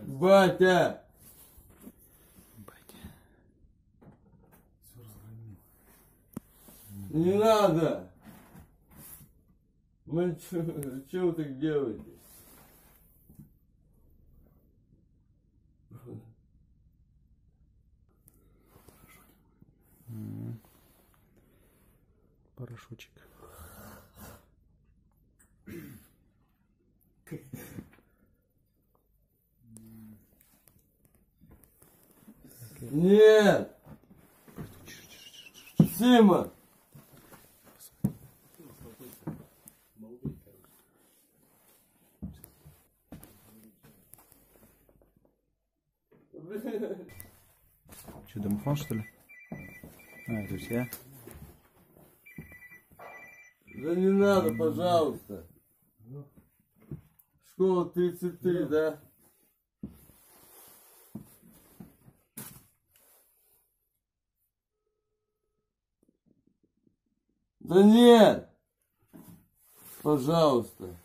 Батя! Не надо! Мы что вы так делаете? Порошочек. Нет! Сима! Что, домофон, что ли? А, это у тебя? Да не надо, пожалуйста. Школа 33, да? Да нет! Пожалуйста.